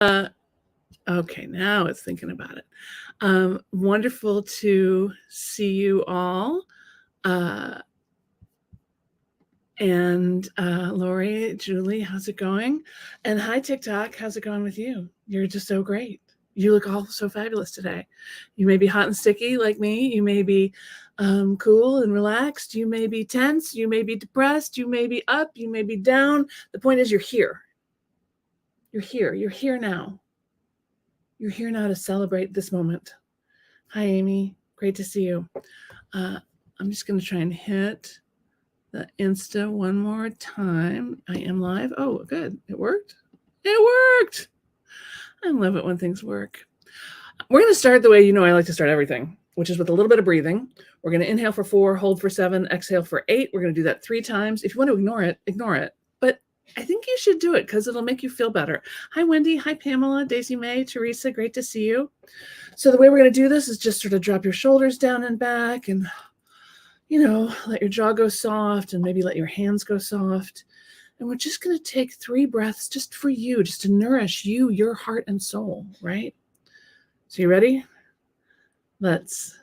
Okay, now it's thinking about it. Wonderful to see you all. And Lori, Julie, how's it going? And hi, TikTok, how's it going with you? You're just so great. You look all so fabulous today. You may be hot and sticky like me. You may be cool and relaxed. You may be tense. You may be depressed. You may be up. You may be down. The point is, you're here. You're here. You're here now. You're here now to celebrate this moment. Hi, Amy. Great to see you. I'm just going to try and hit the Insta one more time. I am live. Oh, good. It worked. It worked. I love it when things work. We're going to start the way you know I like to start everything, which is with a little bit of breathing. We're going to inhale for 4, hold for 7, exhale for 8. We're going to do that 3 times. If you want to ignore it, ignore it. But I think you should do it because it'll make you feel better. Hi, Wendy. Hi, Pamela, Daisy May, Teresa. Great to see you. So the way we're going to do this is just sort of drop your shoulders down and back and, let your jaw go soft and maybe let your hands go soft. And we're just going to take 3 breaths just for you, just to nourish you, your heart and soul, right? So you ready? Let's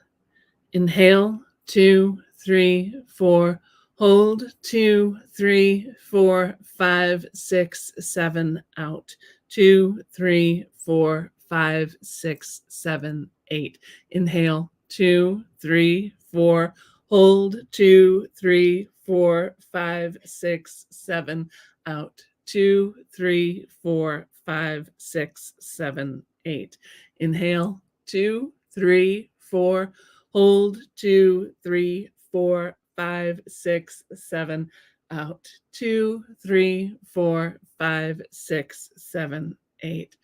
inhale, 2, 3, 4, hold, 2, 3, 4, 5, 6, 7, out, 2, 3, 4, 5, 6, 7, 8. Inhale, 2, 3, 4, hold, 2, 3, 4, 5, 6, 7, out, 2, 3, 4, 5, 6, 7, 8. Inhale, 2, 3, 4, hold, 2, 3, 4, 5, 6, 7, out, 2, 3, 4, 5, 6, 7, 8.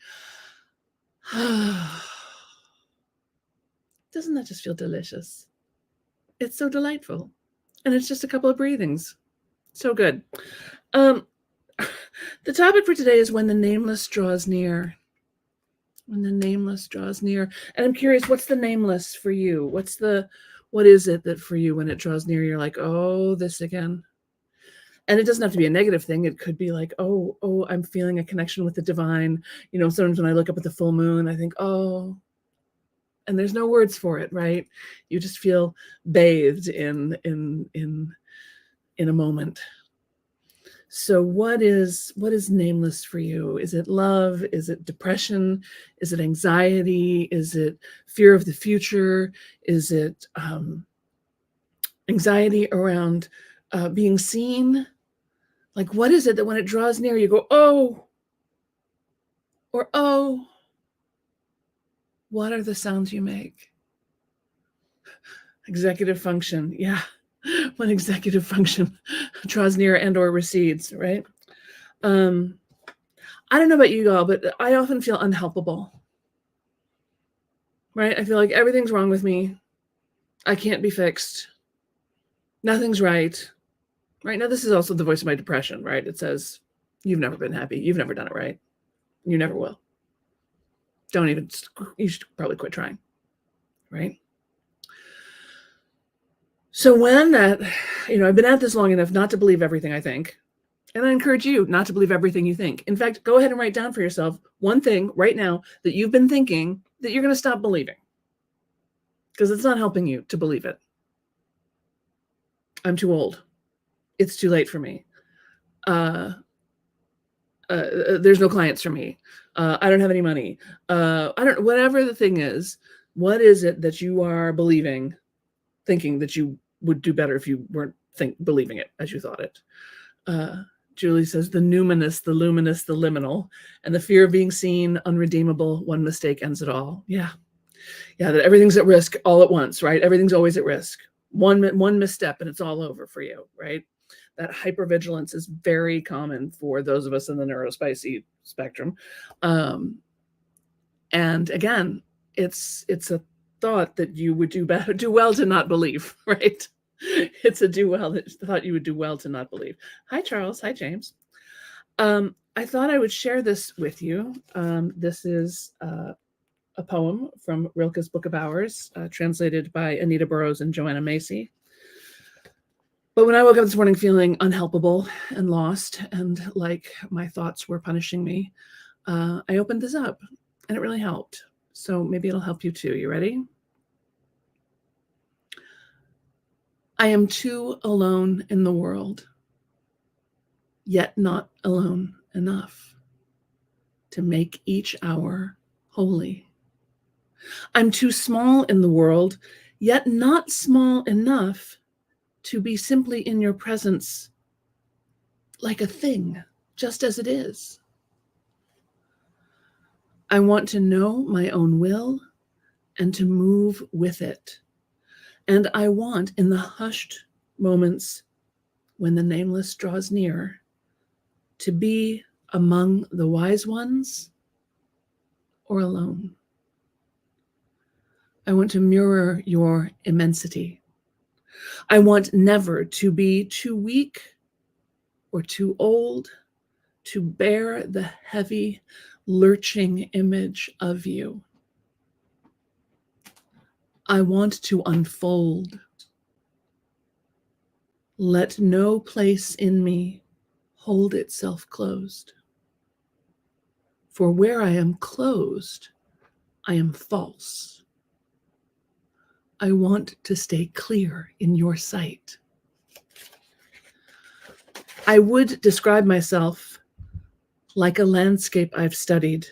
Doesn't that just feel delicious? It's so delightful. And it's just a couple of breathings. So good. The topic for today is when the nameless draws near. When the nameless draws near. And I'm curious, what's the nameless for you? What is it that for you when it draws near, you're like, oh, this again? And it doesn't have to be a negative thing. It could be like, oh, I'm feeling a connection with the divine. Sometimes when I look up at the full moon, I think, oh, and there's no words for it, right? You just feel bathed in a moment. So what is nameless for you? Is it love? Is it depression? Is it anxiety? Is it fear of the future? Is it anxiety around being seen? Like, what is it that when it draws near, you go, oh, or oh? What are the sounds you make? Executive function, yeah. When executive function draws near and or recedes, right? I don't know about you all, but I often feel unhelpable, right? I feel like everything's wrong with me. I can't be fixed. Nothing's right. Right now, this is also the voice of my depression, right? It says, you've never been happy. You've never done it right. You never will. You should probably quit trying, right? So when that, I've been at this long enough not to believe everything I think, and I encourage you not to believe everything you think. In fact, go ahead and write down for yourself one thing right now that you've been thinking that you're going to stop believing, because it's not helping you to believe it. I'm too old. It's too late for me. There's no clients for me. I don't have any money. Whatever the thing is, what is it that you are believing, thinking that you would do better if you weren't believing it as you thought it? Julie says the numinous, the luminous, the liminal, and the fear of being seen, unredeemable, one mistake ends it all. Yeah, that everything's at risk all at once, right? Everything's always at risk. One misstep and it's all over for you, right? That hypervigilance is very common for those of us in the neurospicy spectrum. And again, it's a thought that you would do well to not believe, right? It's a thought you would do well to not believe. Hi, Charles. Hi, James. I thought I would share this with you. This is a poem from Rilke's Book of Hours, translated by Anita Burroughs and Joanna Macy. But when I woke up this morning feeling unhelpable and lost and like my thoughts were punishing me, I opened this up and it really helped. So maybe it'll help you too. You ready? I am too alone in the world, yet not alone enough to make each hour holy. I'm too small in the world, yet not small enough to be simply in your presence like a thing, just as it is. I want to know my own will and to move with it. And I want, in the hushed moments when the nameless draws near, to be among the wise ones or alone. I want to mirror your immensity. I want never to be too weak or too old to bear the heavy, lurching image of you. I want to unfold. Let no place in me hold itself closed. For where I am closed, I am false. I want to stay clear in your sight. I would describe myself like a landscape I've studied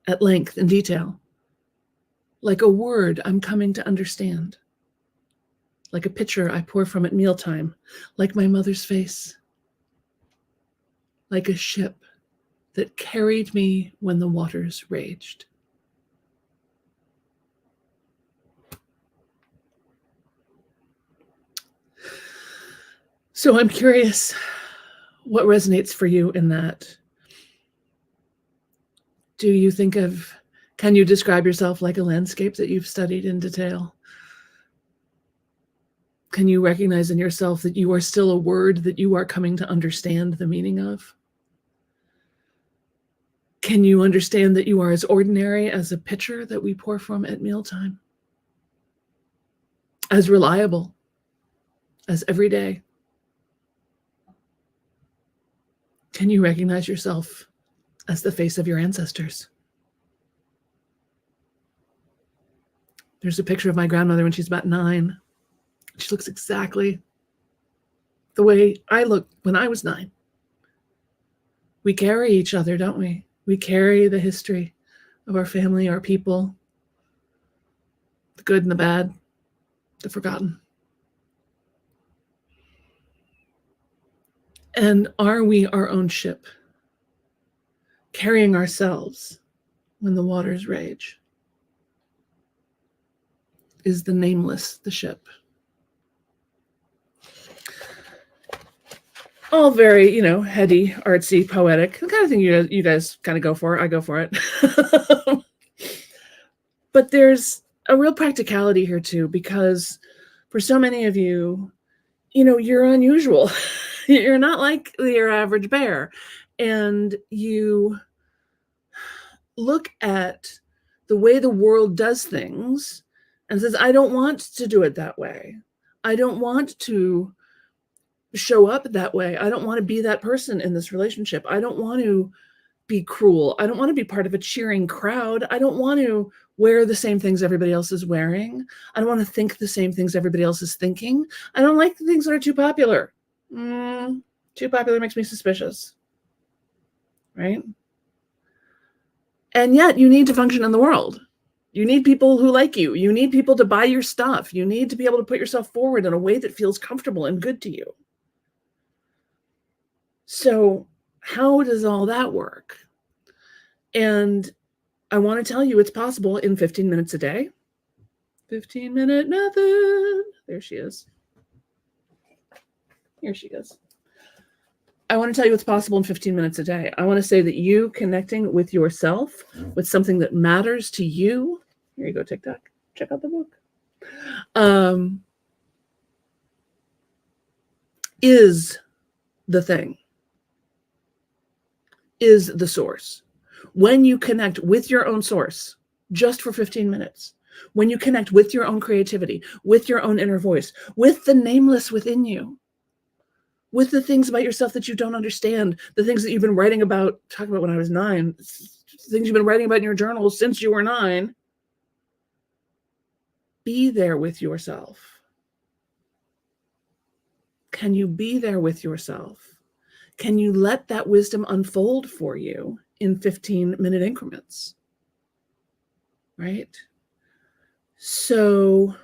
at length and detail, like a word I'm coming to understand, like a picture I pour from at mealtime, like my mother's face, like a ship that carried me when the waters raged. So I'm curious what resonates for you in that. Do you think of, can you describe yourself like a landscape that you've studied in detail? Can you recognize in yourself that you are still a word that you are coming to understand the meaning of? Can you understand that you are as ordinary as a pitcher that we pour from at mealtime? As reliable as every day? Can you recognize yourself as the face of your ancestors? There's a picture of my grandmother when she's about 9. She looks exactly the way I looked when I was 9. We carry each other, don't we? We carry the history of our family, our people, the good and the bad, the forgotten. And are we our own ship, carrying ourselves when the waters rage? Is the nameless the ship? All very, heady, artsy, poetic, the kind of thing you guys kind of go for. I go for it. But there's a real practicality here too, because for so many of you, you're unusual. You're not like your average bear. And you look at the way the world does things and says, I don't want to do it that way. I don't want to show up that way. I don't want to be that person in this relationship. I don't want to be cruel. I don't want to be part of a cheering crowd. I don't want to wear the same things everybody else is wearing. I don't want to think the same things everybody else is thinking. I don't like the things that are too popular. Too popular makes me suspicious, right? And yet you need to function in the world. You need people who like you. You need people to buy your stuff. You need to be able to put yourself forward in a way that feels comfortable and good to you. So how does all that work? And I want to tell you it's possible in 15 minutes a day. 15-minute method. There she is. Here she goes. I want to tell you what's possible in 15 minutes a day. I want to say that you connecting with yourself, with something that matters to you. Here you go, TikTok. Check out the book. Is the thing. Is the source. When you connect with your own source, just for 15 minutes, when you connect with your own creativity, with your own inner voice, with the nameless within you, with the things about yourself that you don't understand, the things that you've been talking about when I was 9, things you've been writing about in your journal since you were 9. Be there with yourself. Can you be there with yourself? Can you let that wisdom unfold for you in 15-minute increments? Right? So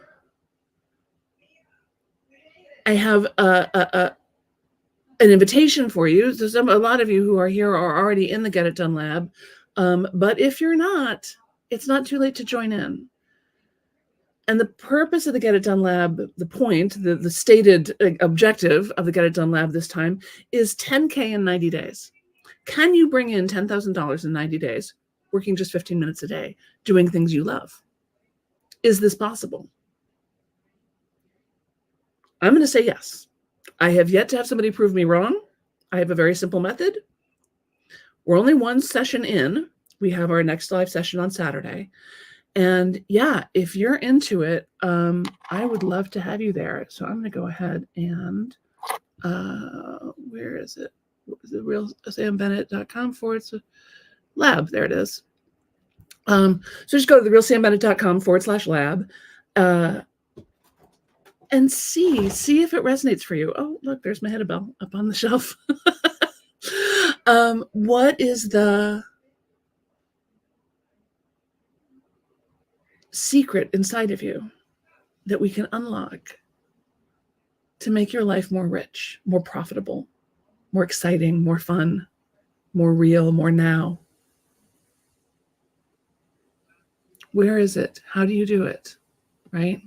I have an invitation for you. So a lot of you who are here are already in the Get It Done Lab. But if you're not, it's not too late to join in. And the purpose of the Get It Done Lab, the point, the stated objective of the Get It Done Lab this time is 10K in 90 days. Can you bring in $10,000 in 90 days, working just 15 minutes a day, doing things you love? Is this possible? I'm going to say yes. I have yet to have somebody prove me wrong. I have a very simple method. We're only one session in. We have our next live session on Saturday. And yeah, if you're into it, I would love to have you there. So I'm going to go ahead and, where is it? The realsambennett.com/lab. There it is. So just go to therealsambennett.com/lab and see if it resonates for you. Oh, look, there's my Hedabell up on the shelf. What is the secret inside of you that we can unlock to make your life more rich, more profitable, more exciting, more fun, more real, more now? Where is it? How do you do it? Right?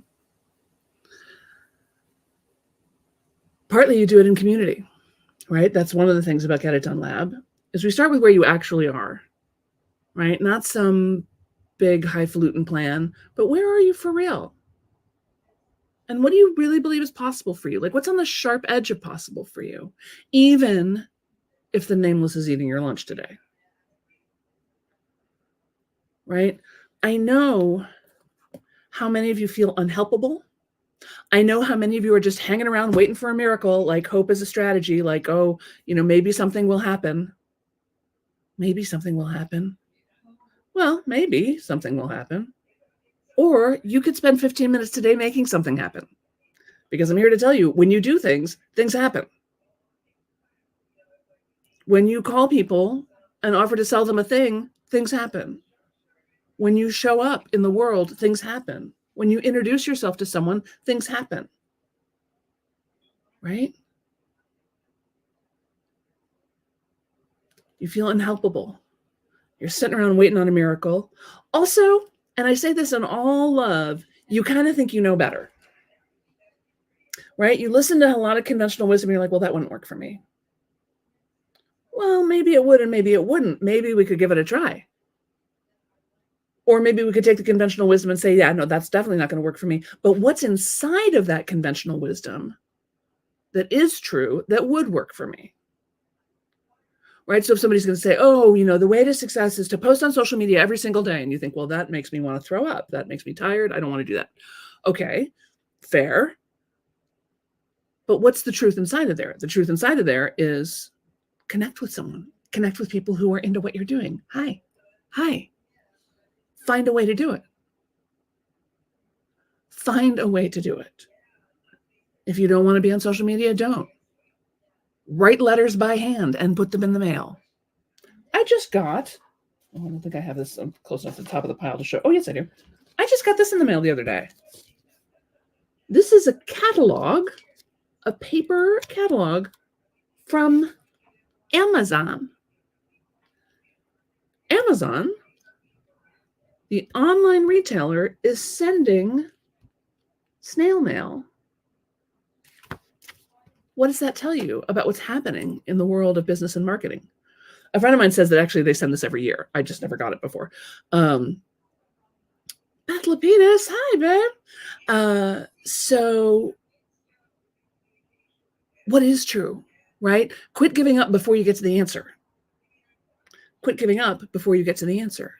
Partly you do it in community, right? That's one of the things about Get It Done Lab is we start with where you actually are, right? Not some big highfalutin plan, but where are you for real? And what do you really believe is possible for you? Like, what's on the sharp edge of possible for you, even if the Nameless is eating your lunch today? Right? I know how many of you feel unhelpable. I know how many of you are just hanging around waiting for a miracle, like hope is a strategy, like, oh, maybe something will happen. Maybe something will happen. Well, maybe something will happen. Or you could spend 15 minutes today making something happen. Because I'm here to tell you, when you do things, things happen. When you call people and offer to sell them a thing, things happen. When you show up in the world, things happen. When you introduce yourself to someone, things happen. Right? You feel unhelpable. You're sitting around waiting on a miracle. Also, and I say this in all love, you kind of think you know better. Right? You listen to a lot of conventional wisdom and you're like, well, that wouldn't work for me. Well, maybe it would and maybe it wouldn't. Maybe we could give it a try. Or maybe we could take the conventional wisdom and say, yeah, no, that's definitely not going to work for me. But what's inside of that conventional wisdom that is true, that would work for me? Right? So if somebody's going to say, oh, the way to success is to post on social media every single day. And you think, well, that makes me want to throw up. That makes me tired. I don't want to do that. Okay, fair. But what's the truth inside of there? The truth inside of there is connect with someone. Connect with people who are into what you're doing. Hi. Find a way to do it. Find a way to do it. If you don't want to be on social media, don't. Write letters by hand and put them in the mail. I just got, I don't think I have this close enough to the top of the pile to show. Oh, yes, I do. I just got this in the mail the other day. This is a catalog, a paper catalog from Amazon. Amazon, the online retailer, is sending snail mail. What does that tell you about what's happening in the world of business and marketing? A friend of mine says that actually they send this every year. I just never got it before. Beth Lapidus, hi, babe. So what is true, right? Quit giving up before you get to the answer. Quit giving up before you get to the answer.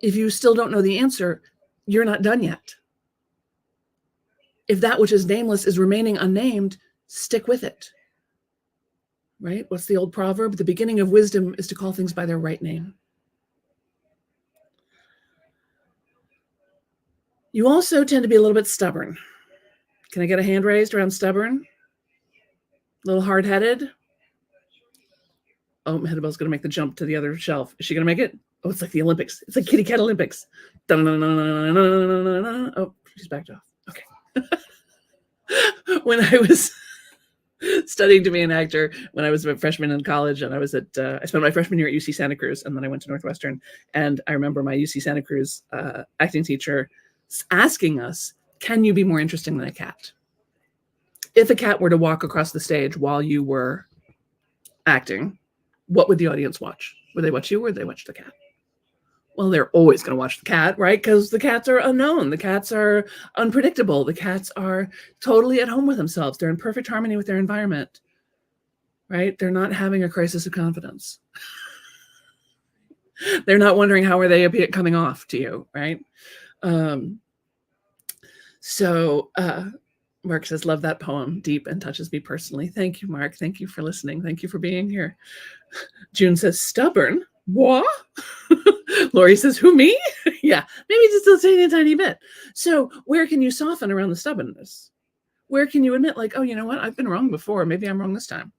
If you still don't know the answer, you're not done yet. If that which is nameless is remaining unnamed, stick with it. right? What's the old proverb? The beginning of wisdom is to call things by their right name. You also tend to be a little bit stubborn. Can I get a hand raised around stubborn? A little hard-headed? Oh, Hedabelle's going to make the jump to the other shelf. Is she going to make it? Oh, it's like the Olympics. It's like Kitty Cat Olympics. Oh, she's backed off. Okay. When I was studying to be an actor, when I was a freshman in college, and I spent my freshman year at UC Santa Cruz, and then I went to Northwestern. And I remember my UC Santa Cruz acting teacher asking us, can you be more interesting than a cat? If a cat were to walk across the stage while you were acting, what would the audience watch? Would they watch you or would they watch the cat? Well, they're always going to watch the cat, right? Because the cats are unknown. The cats are unpredictable. The cats are totally at home with themselves. They're in perfect harmony with their environment, right? They're not having a crisis of confidence. They're not wondering how are they coming off to you, right? Mark says, love that poem, deep and touches me personally. Thank you, Mark. Thank you for listening. Thank you for being here. June says, stubborn? What? Lori says, who, me? Yeah, maybe just a tiny bit. So where can you soften around the stubbornness? Where can you admit, like, oh, you know what? I've been wrong before. Maybe I'm wrong this time.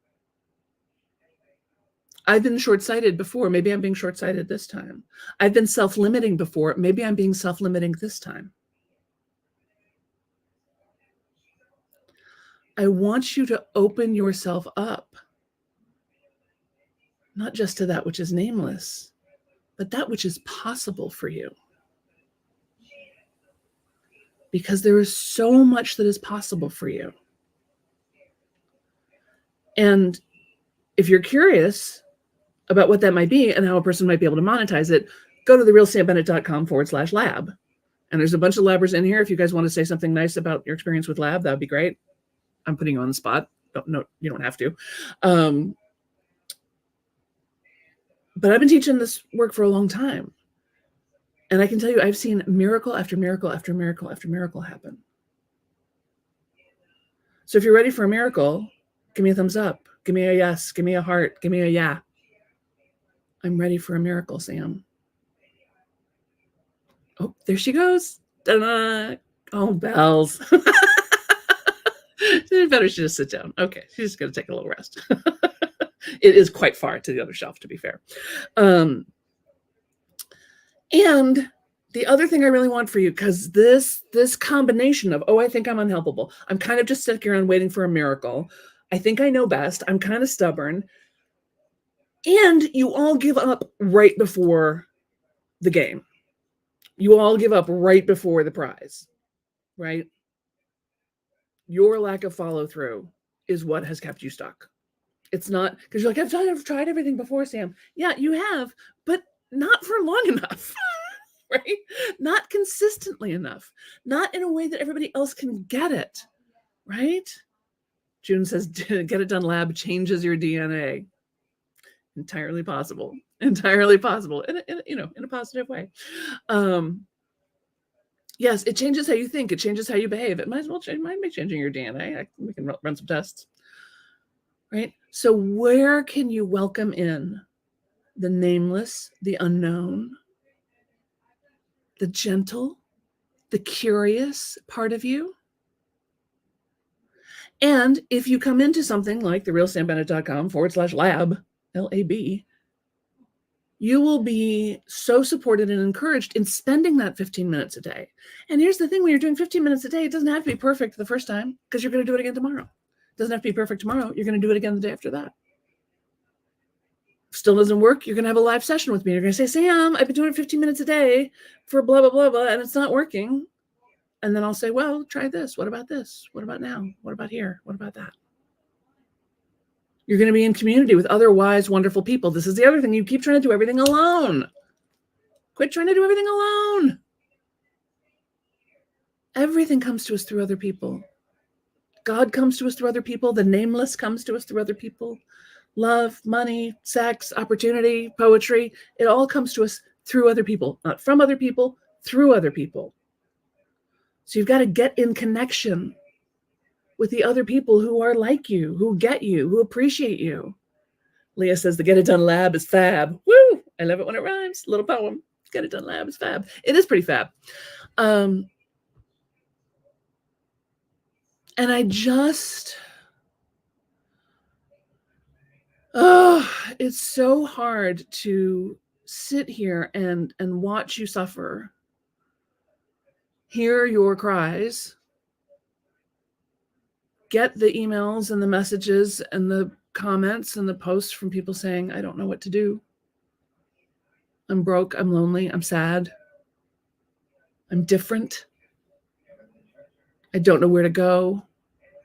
I've been short-sighted before. Maybe I'm being short-sighted this time. I've been self-limiting before. Maybe I'm being self-limiting this time. I want you to open yourself up, not just to that which is nameless, but that which is possible for you. Because there is so much that is possible for you. And if you're curious about what that might be and how a person might be able to monetize it, go to therealsambennett.com/lab. And there's a bunch of labbers in here. If you guys want to say something nice about your experience with lab, that would be great. I'm putting you on the spot. No, you don't have to. But I've been teaching this work for a long time. And I can tell you, I've seen miracle after miracle after miracle after miracle happen. So if you're ready for a miracle, give me a thumbs up. Give me a yes. Give me a heart. Give me a yeah. I'm ready for a miracle, Sam. Oh, there she goes. Ta-da. Oh, bells. Better she just sit down. Okay, she's just going to take a little rest. It is quite far to the other shelf, to be fair. And the other thing I really want for you, because this combination of, oh, I think I'm unhelpable. I'm kind of just sitting around waiting for a miracle. I think I know best. I'm kind of stubborn. And you all give up right before the game. You all give up right before the prize, right? Your lack of follow through is what has kept you stuck. It's not because you're like, I've tried everything before, Sam. Yeah, you have, but not for long enough, right? Not consistently enough, not in a way that everybody else can get it, right? June says, get it done lab changes your DNA. Entirely possible. Entirely possible. In a positive way. Yes, it changes how you think. It changes how you behave. It might as well might be changing your DNA. We can run some tests. Right? So where can you welcome in the nameless, the unknown, the gentle, the curious part of you? And if you come into something like therealsambennett.com/lab, LAB, you will be so supported and encouraged in spending that 15 minutes a day. And here's the thing, when you're doing 15 minutes a day, it doesn't have to be perfect the first time because you're going to do it again tomorrow. It doesn't have to be perfect tomorrow. You're going to do it again the day after that. If still doesn't work, you're going to have a live session with me. You're going to say, Sam, I've been doing 15 minutes a day for blah, blah, blah, blah, and it's not working. And then I'll say, well, try this. What about this? What about now? What about here? What about that? You're going to be in community with other wise, wonderful people. This is the other thing. You keep trying to do everything alone. Quit trying to do everything alone. Everything comes to us through other people. God comes to us through other people. The nameless comes to us through other people. Love, money, sex, opportunity, poetry. It all comes to us through other people. Not from other people, through other people. So you've got to get in connection with the other people who are like you, who get you, who appreciate you. Leah says the Get It Done Lab is fab. Woo! I love it when it rhymes. Little poem. Get It Done Lab is fab. It is pretty fab. And I just, it's so hard to sit here and watch you suffer, hear your cries, get the emails and the messages and the comments and the posts from people saying, I don't know what to do. I'm broke, I'm lonely, I'm sad, I'm different. I don't know where to go.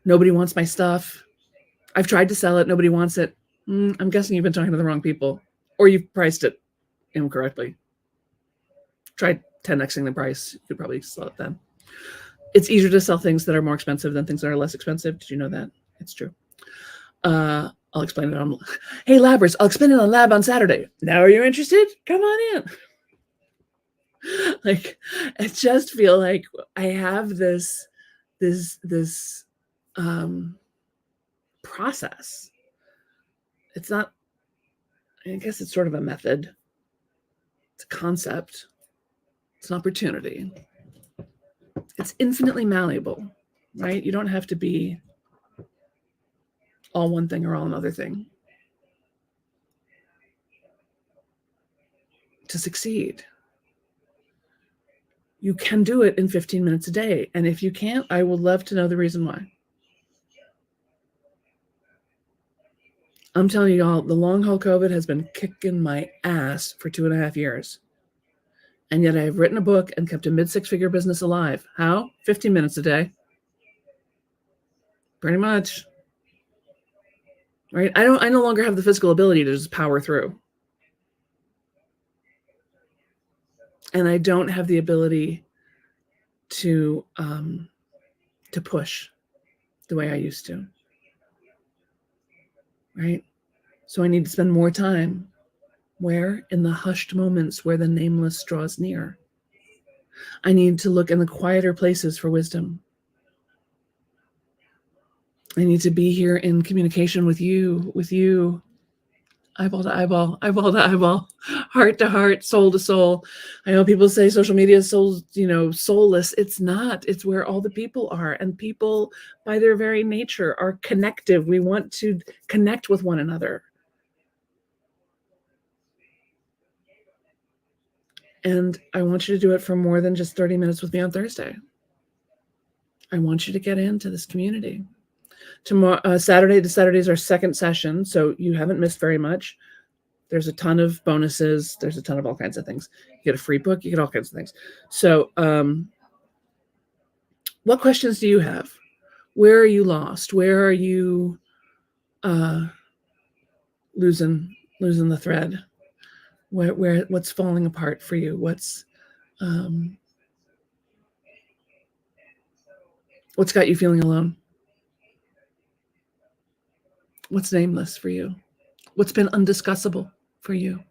Nobody wants my stuff. I've tried to sell it, nobody wants it. I'm guessing you've been talking to the wrong people, or you've priced it incorrectly. Try 10xing the price. You could probably sell it then. It's easier to sell things that are more expensive than things that are less expensive. Did you know that? It's true. I'll explain it on. Hey, Labbers, I'll explain it on Lab on Saturday. Now, are you interested? Come on in. Like, I just feel like I have this process. It's not, I guess it's sort of a method. It's a concept. It's an opportunity. It's infinitely malleable, right? You don't have to be all one thing or all another thing to succeed. You can do it in 15 minutes a day. And if you can't, I would love to know the reason why. I'm telling you all, the long haul COVID has been kicking my ass for 2.5 years. And yet I've written a book and kept a mid-six-figure business alive. How? 15 minutes a day. Pretty much. Right? I no longer have the physical ability to just power through. And I don't have the ability to push the way I used to. Right? So I need to spend more time. Where? In the hushed moments where the nameless draws near. I need to look in the quieter places for wisdom. I need to be here in communication with you, eyeball to eyeball, eyeball to eyeball, heart to heart, soul to soul. I know people say social media is soulless. It's not. It's where all the people are. And people, by their very nature, are connective. We want to connect with one another. And I want you to do it for more than just 30 minutes with me on Thursday. I want you to get into this community. Tomorrow, Saturday to Saturday is our second session, so you haven't missed very much. There's a ton of bonuses. There's a ton of all kinds of things. You get a free book. You get all kinds of things. So what questions do you have? Where are you lost? Where are you losing the thread? What's falling apart for you? What's got you feeling alone? What's nameless for you? What's been undiscussable for you?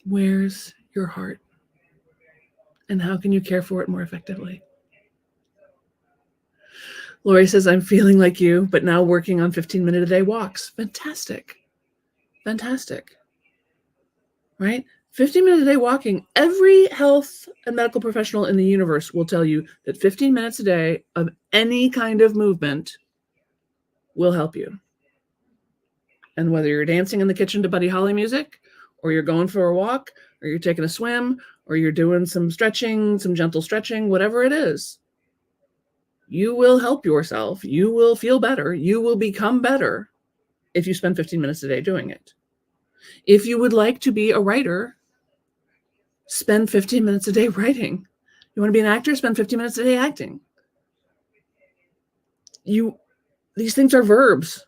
Where's your heart? And how can you care for it more effectively? Lori says, I'm feeling like you, but now working on 15-minute-a-day walks. Fantastic. Fantastic. Right? 15-minute-a-day walking. Every health and medical professional in the universe will tell you that 15 minutes a day of any kind of movement will help you. And whether you're dancing in the kitchen to Buddy Holly music, or you're going for a walk, or you're taking a swim, or you're doing some stretching, some gentle stretching, whatever it is, you will help yourself. You will feel better. You will become better if you spend 15 minutes a day doing it. If you would like to be a writer, spend 15 minutes a day writing. You want to be an actor? Spend 15 minutes a day acting. These things are verbs,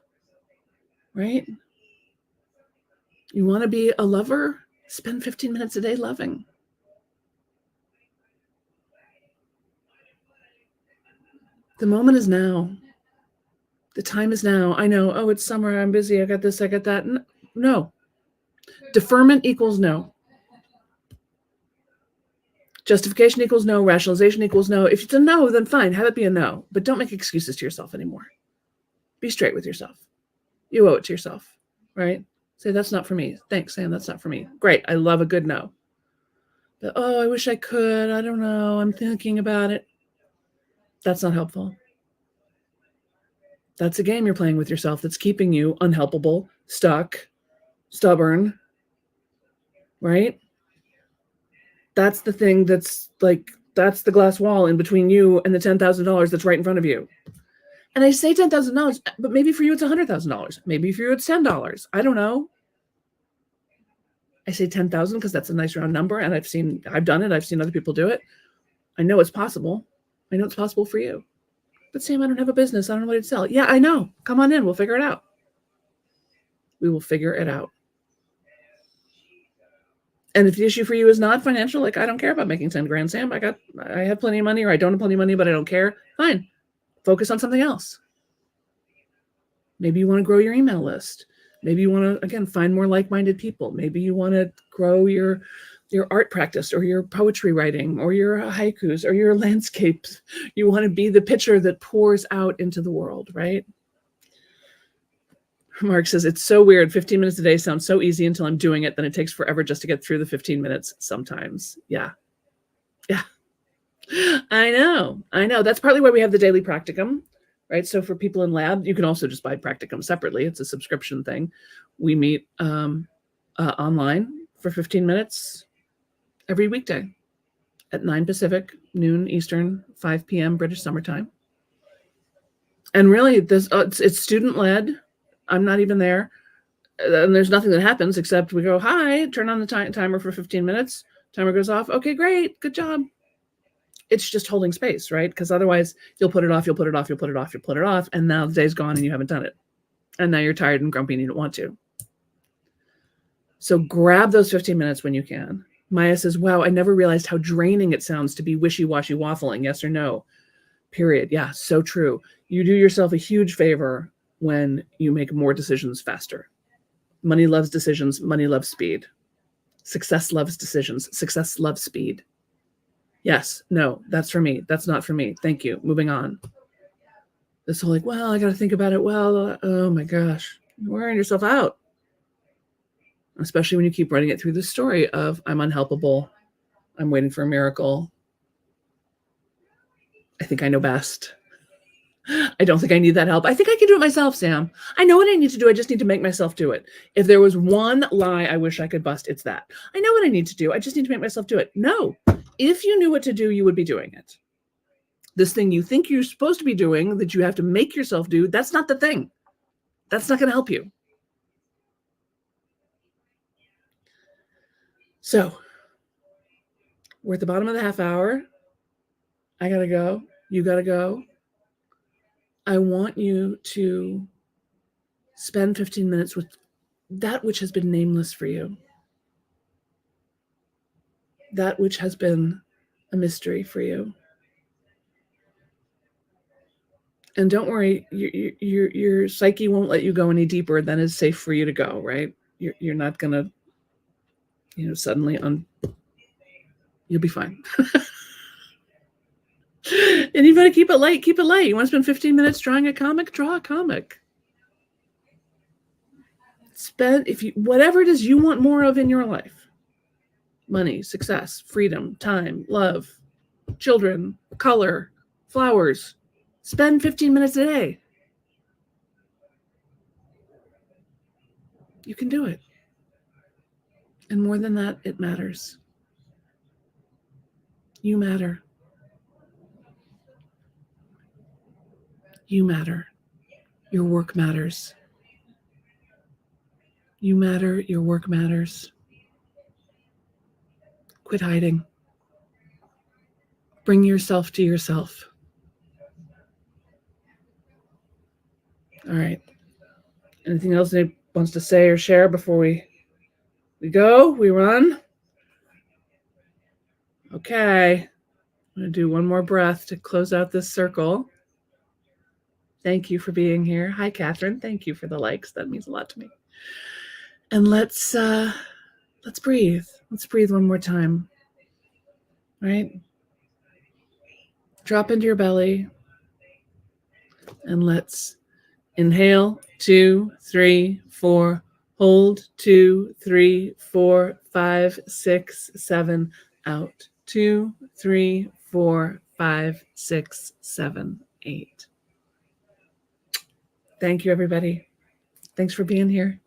right? You want to be a lover? Spend 15 minutes a day loving. The moment is now. The time is now. I know, oh, it's summer. I'm busy. I got this, I got that. No. Deferment equals no. Justification equals no. Rationalization equals no. If it's a no, then fine. Have it be a no. But don't make excuses to yourself anymore. Be straight with yourself. You owe it to yourself, right? Say, that's not for me. Thanks, Sam. That's not for me. Great. I love a good no. But, oh, I wish I could. I don't know. I'm thinking about it. That's not helpful. That's a game you're playing with yourself that's keeping you unhelpable, stuck, stubborn, right? That's the thing that's like, that's the glass wall in between you and the $10,000 that's right in front of you. And I say $10,000, but maybe for you it's $100,000. Maybe for you it's $10. I don't know. I say 10,000 because that's a nice round number, and I've done it. I've seen other people do it. I know it's possible. I know it's possible for you. But Sam, I don't have a business. I don't know what to sell. Yeah, I know. Come on in. We'll figure it out. We will figure it out. And if the issue for you is not financial, like I don't care about making 10 grand, Sam. I have plenty of money, or I don't have plenty of money, but I don't care. Fine. Focus on something else. Maybe you want to grow your email list. Maybe you want to, again, find more like-minded people. Maybe you want to grow your art practice, or your poetry writing, or your haikus, or your landscapes. You want to be the pitcher that pours out into the world, right? Mark says, it's so weird. 15 minutes a day sounds so easy until I'm doing it. Then it takes forever just to get through the 15 minutes sometimes. Yeah. Yeah. I know. That's partly why we have the daily practicum, right? So for people in lab, you can also just buy practicum separately. It's a subscription thing. We meet online for 15 minutes every weekday at 9 Pacific, noon Eastern, 5 p.m. British summertime. And really, it's student-led. I'm not even there. And there's nothing that happens except we go, hi, turn on the timer for 15 minutes. Timer goes off. Okay, great. Good job. It's just holding space, right? Because otherwise you'll put it off, you'll put it off, you'll put it off, you'll put it off. And now the day's gone and you haven't done it. And now you're tired and grumpy and you don't want to. So grab those 15 minutes when you can. Maya says, wow, I never realized how draining it sounds to be wishy-washy waffling. Yes or no? Period. Yeah, so true. You do yourself a huge favor when you make more decisions faster. Money loves decisions. Money loves speed. Success loves decisions. Success loves speed. Yes, no, that's for me. That's not for me. Thank you. Moving on. This whole like, well, I got to think about it. Well, oh my gosh, you're wearing yourself out. Especially when you keep running it through the story of I'm unhelpable. I'm waiting for a miracle. I think I know best. I don't think I need that help. I think I can do it myself, Sam. I know what I need to do. I just need to make myself do it. If there was one lie I wish I could bust, it's that. I know what I need to do. I just need to make myself do it. No. If you knew what to do, you would be doing it. This thing you think you're supposed to be doing that you have to make yourself do, that's not the thing. That's not going to help you. So we're at the bottom of the half hour. I got to go. You got to go. I want you to spend 15 minutes with that which has been nameless for you. That which has been a mystery for you. And don't worry, your psyche won't let you go any deeper than is safe for you to go, right? You're not going to, suddenly you'll be fine. And you've got to keep it light. Keep it light. You want to spend 15 minutes drawing a comic? Draw a comic. Whatever it is you want more of in your life. Money, success, freedom, time, love, children, color, flowers. Spend 15 minutes a day. You can do it. And more than that, it matters. You matter. You matter. Your work matters. You matter. Your work matters. Quit hiding. Bring yourself to yourself. All right. Anything else anybody wants to say or share before we go? We run? Okay. I'm going to do one more breath to close out this circle. Thank you for being here. Hi, Catherine. Thank you for the likes. That means a lot to me. And let's breathe. Let's breathe one more time. Right? Drop into your belly. And let's Inhale, 2, 3, 4. Hold, 2, 3, 4, 5, 6, 7. Out, 2, 3, 4, 5, 6, 7, 8. Thank you, everybody. Thanks for being here.